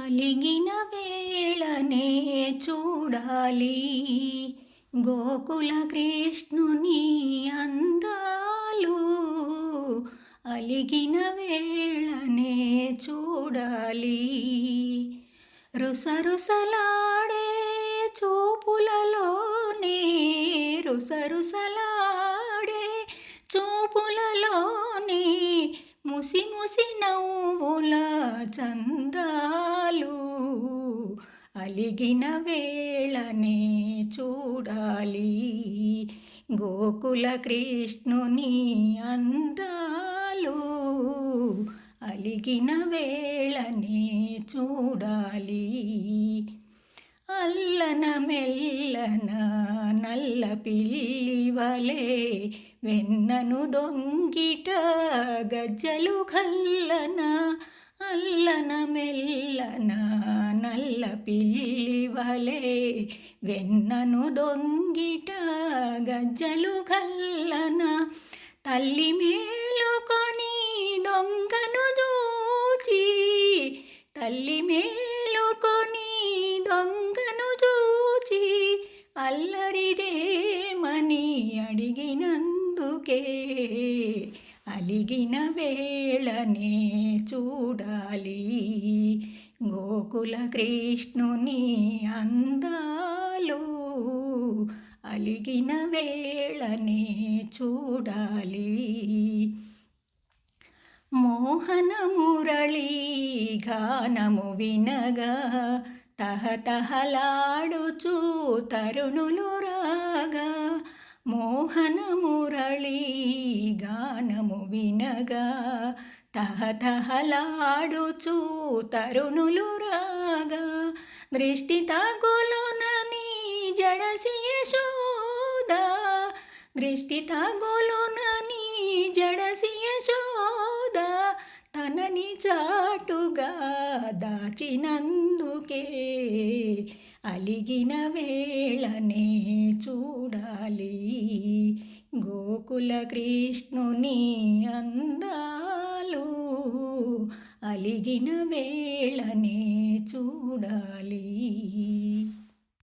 అలిగిన వేళనే చూడాలి గోకుల కృష్ణుని అందాలు. అలిగిన వేళనే చూడాలి రుసరుసలాడే చూపులలోనే, రుసరుసలాడే చూపులలోనే ముసి ముసి నవ్వుల చందాలు. అలిగిన వేళనే చూడాలి గోకుల కృష్ణుని అందాలు. అలిగిన వేళనే చూడాలి. అల్లన మెల్లన నల్ల పిల్లివలే వెన్నను దొంగిట గజ్జలు కల్లన. అల్లన మెల్లన నల్ల పిల్లివలే వెన్నను దొంగిట గజ్జలు కల్లన. తల్లి మేలుకొని దొంగను చూచి, తల్లి మేలుకొని దొంగను చూచి అల్లరిదేమని అడిగినందుకే అలిగిన వేళనే చూడాలి గోకుల కృష్ణుని అందాలు. అలిగిన వేళనే చూడాలి. మోహన మురళీ గానము వినగా తహతహలాడుచు తరుణులు రాగా. మోహన మురళీ గానము వినగా తహతహలాడుచు తరుణులు రాగా. దృష్టి తగులునని జడసి యశోద, దృష్టి తగులునని జడసి యశోద తనని చాటుగా దాచినందుకే అలిగిన వేళనే చూడాలి గోకుల కృష్ణుని అందాలు. అలిగిన వేళనే చూడాలి.